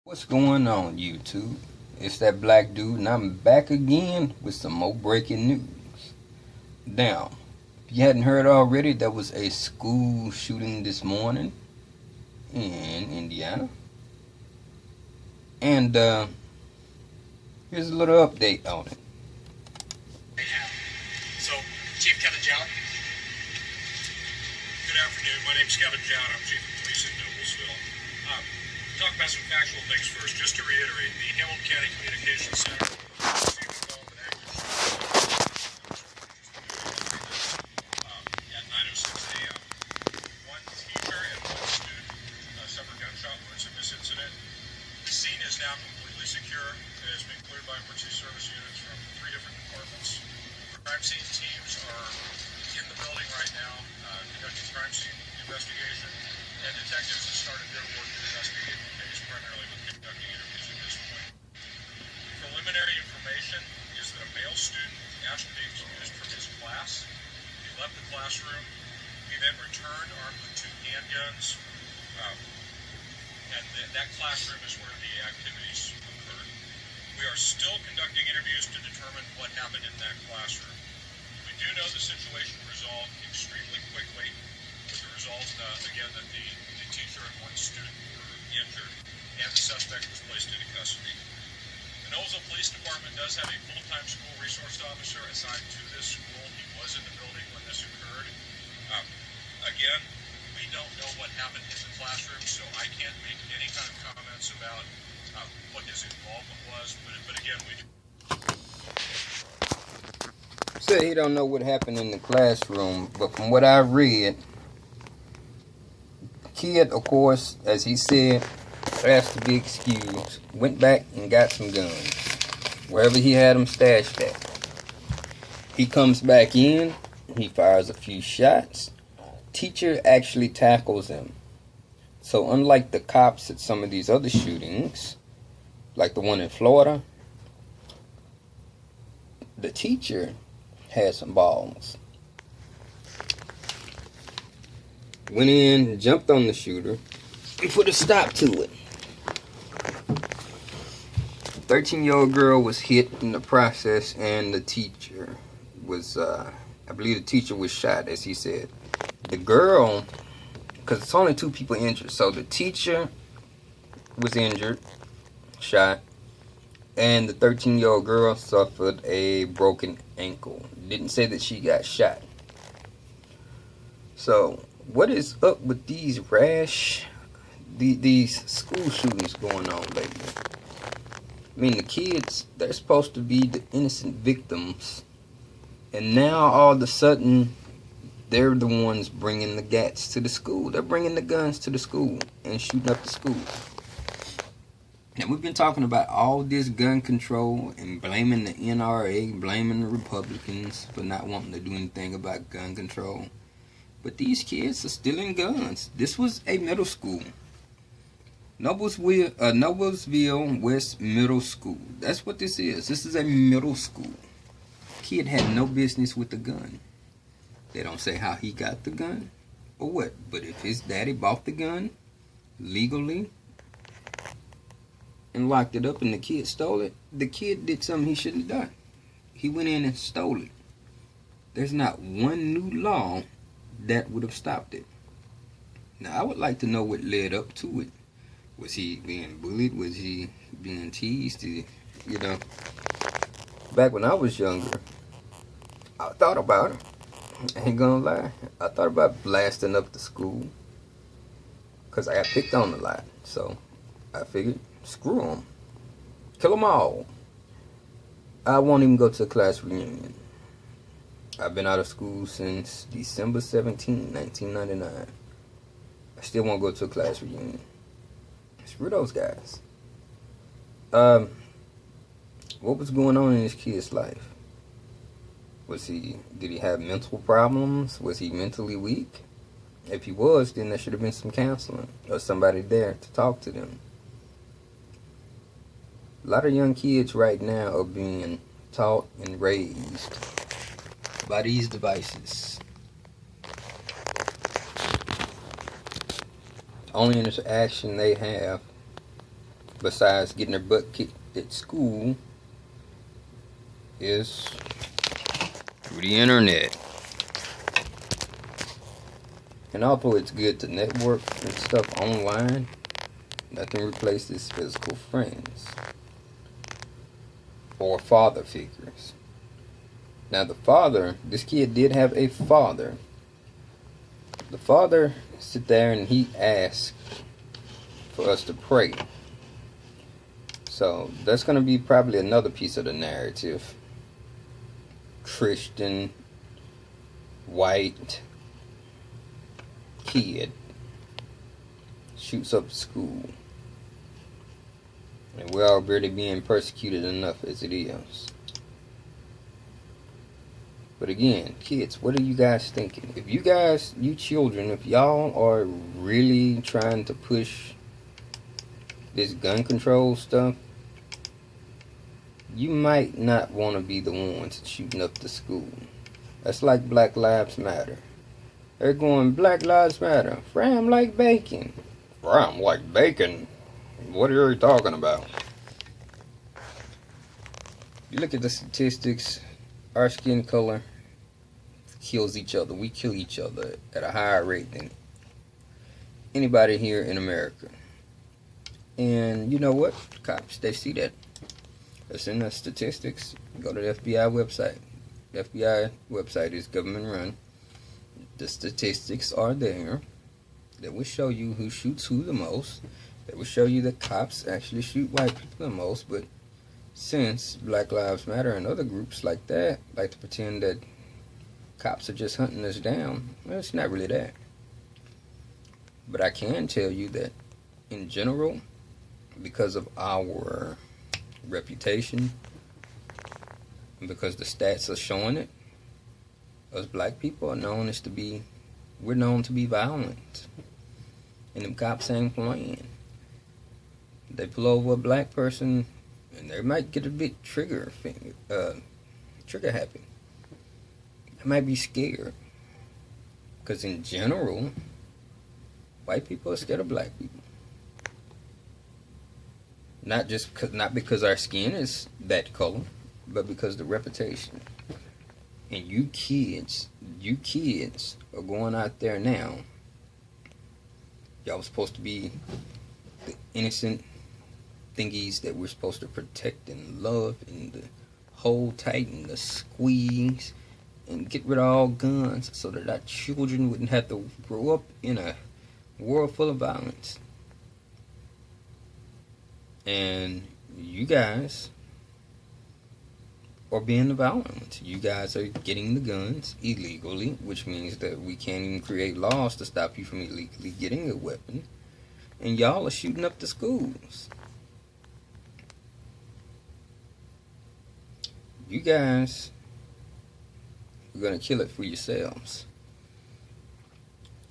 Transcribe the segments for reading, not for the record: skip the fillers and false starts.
What's going on, YouTube? It's that black dude, and I'm back again with some more breaking news. Now, if you hadn't heard already, there was a school shooting this morning in Indiana. And here's a little update on it. So, Chief Kevin Jowett. Good afternoon. My name's Kevin Jowett. I'm Chief of Police in Noblesville. Talk about some factual things first. Just to reiterate, the Hamilton County Communications Center received a call of an active shooting at 9:06 a.m. One teacher and one student suffered gunshot wounds in this incident. The scene is now completely secure. It has been cleared by emergency service units from 3 different departments. Crime scene teams are in the building right now conducting crime scene investigation, and detectives have started their work to investigate the case, primarily with conducting interviews at this point. Preliminary information is that a male student asked to be excused from his class. He left the classroom. He then returned armed with 2 handguns, and that classroom is where the activities occurred. We are still conducting interviews to determine what happened in that classroom. We do know the situation resolved extremely quickly, with the result, again, that the teacher and one student were injured, and the suspect was placed into custody. The Noblesville Police Department does have a full-time school resource officer assigned to this school. He was in the building when this occurred. Again, we don't know what happened in the classroom, so I can't make any kind of comments about what his involvement was, but again, we do. Said he don't know what happened in the classroom, but from what I read, kid, of course, as he said, asked to be excused, went back and got some guns, wherever he had them stashed at. He comes back in, he fires a few shots. Teacher actually tackles him. So unlike the cops at some of these other shootings, like the one in Florida, the teacher had some balls. Went in, jumped on the shooter, and put a stop to it. 13-year-old girl was hit in the process, and the teacher was, I believe the teacher was shot, as he said. The girl, because it's only 2 people injured, so the teacher was injured, shot, and the 13-year-old girl suffered a broken ankle. Didn't say that she got shot. So, what is up with these these school shootings going on lately? I mean, the kids, they're supposed to be the innocent victims, and now all of a sudden, they're the ones bringing the gats to the school. They're bringing the guns to the school and shooting up the school. Now, we've been talking about all this gun control and blaming the NRA, blaming the Republicans for not wanting to do anything about gun control. But these kids are stealing guns. This was a middle school. Noblesville West Middle School. That's what this is. This is a middle school. Kid had no business with the gun. They don't say how he got the gun or what. But if his daddy bought the gun legally and locked it up and the kid stole it, the kid did something he shouldn't have done. He went in and stole it. There's not one new law that would have stopped it. Now, I would like to know what led up to it. Was he being bullied? Was he being teased? Back when I was younger, I thought about it. I ain't gonna lie. I thought about blasting up the school, because I got picked on a lot. So, I figured, screw them. Kill them all. I won't even go to a class reunion. I've been out of school since December 17, 1999. I still won't go to a class reunion. Screw those guys. What was going on in this kid's life? Did he have mental problems? Was he mentally weak? If he was, then there should have been some counseling or somebody there to talk to them. A lot of young kids right now are being taught and raised by these devices. Only interaction they have besides getting their butt kicked at school, is through the internet. And although it's good to network and stuff online, nothing replaces physical friends or father figures. Now this kid did have a father. The father sit there and he asked for us to pray. So that's going to be probably another piece of the narrative. Christian, white kid shoots up school. And we're already being persecuted enough as it is. But again, kids, what are you guys thinking? If you children, if y'all are really trying to push this gun control stuff, you might not want to be the ones shooting up the school. That's like Black Lives Matter. They're going, Black Lives Matter. Fram like bacon. Fram like bacon? What are you talking about? You look at the statistics. Our skin color kills each other. We kill each other at a higher rate than anybody here in America. And you know what? Cops, they see that. It's in the statistics. Go to the FBI website. The FBI website is government run. The statistics are there. That will show you who shoots who the most. That will show you that cops actually shoot white people the most. But since Black Lives Matter and other groups like that like to pretend that cops are just hunting us down, well, it's not really that. But I can tell you that in general, because of our reputation and because the stats are showing it, us black people are known we're known to be violent. And them cops ain't playing. They pull over a black person and they might get a bit trigger happy. They might be scared. Because in general, white people are scared of black people. Not because our skin is that color, but because the reputation. And you kids are going out there now. Y'all supposed to be the innocent thingies that we're supposed to protect and love and the hold tight and the squeeze and get rid of all guns so that our children wouldn't have to grow up in a world full of violence. And you guys are being the violent ones. You guys are getting the guns illegally, which means that we can't even create laws to stop you from illegally getting a weapon. And y'all are shooting up the schools. You guys are going to kill it for yourselves.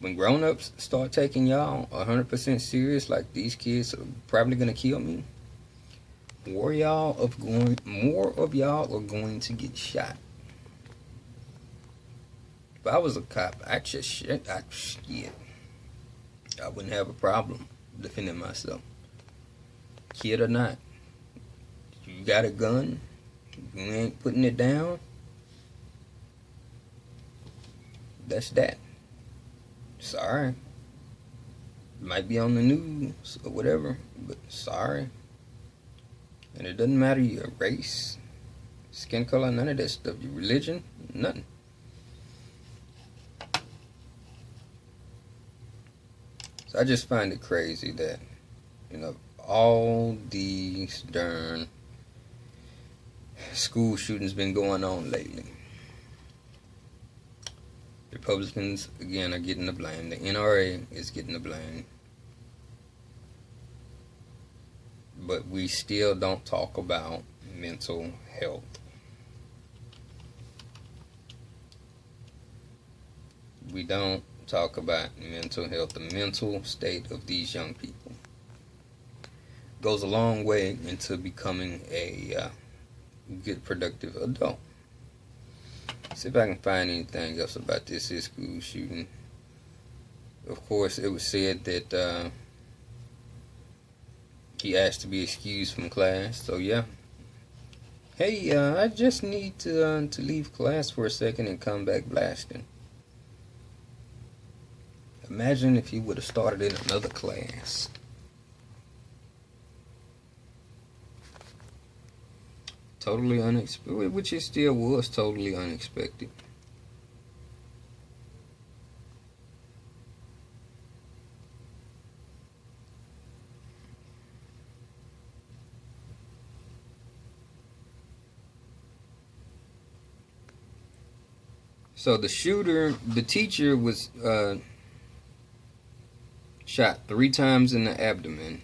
When grown-ups start taking y'all 100% serious, like these kids are probably going to kill me, more of y'all are going to get shot. If I was a cop, I wouldn't have a problem defending myself. Kid or not, you got a gun, you ain't putting it down, that's that. Sorry. It might be on the news or whatever, but sorry. And it doesn't matter your race, skin color, none of that stuff. Your religion, nothing. So I just find it crazy that, all these darn school shootings been going on lately. Republicans, again, are getting the blame. The NRA is getting the blame. But we still don't talk about mental health. We don't talk about mental health. The mental state of these young people goes a long way into becoming a good, productive adult. See if I can find anything else about this school shooting. Of course, it was said that He asked to be excused from class, so yeah. Hey, I just need to leave class for a second and come back blasting. Imagine if he would have started in another class. Totally unexpected, which it still was totally unexpected. So the shooter, the teacher was shot 3 times in the abdomen.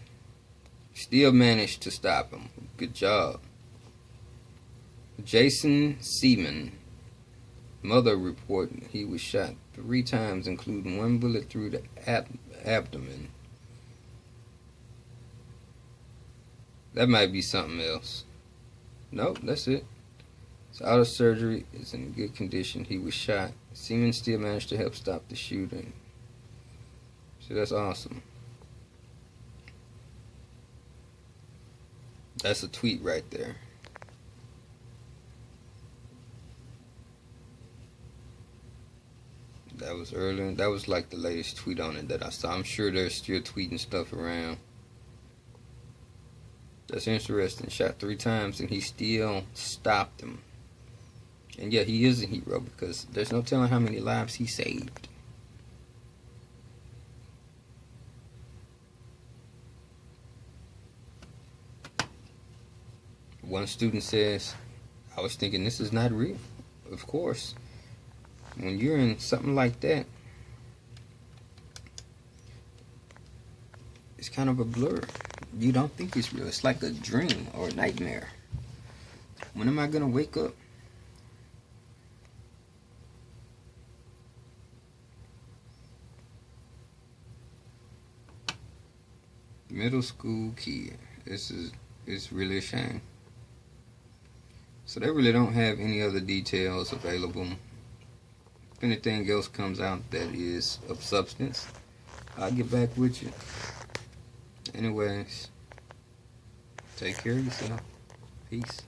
Still managed to stop him. Good job. Jason Seaman, mother reported he was shot 3 times, including 1 bullet through the abdomen. That might be something else. Nope, that's it. It's out of surgery. It's in good condition. He was shot. Seaman still managed to help stop the shooting. So that's awesome. That's a tweet right there. That was earlier. That was like the latest tweet on it that I saw. I'm sure they're still tweeting stuff around. That's interesting. Shot 3 times and he still stopped him. And yeah, he is a hero because there's no telling how many lives he saved. One student says, I was thinking this is not real. Of course. When you're in something like that, it's kind of a blur. You don't think it's real. It's like a dream or a nightmare. When am I going to wake up? Middle school kid. It's really a shame. So they really don't have any other details available. If anything else comes out that is of substance, I'll get back with you. Anyways, take care of yourself. Peace.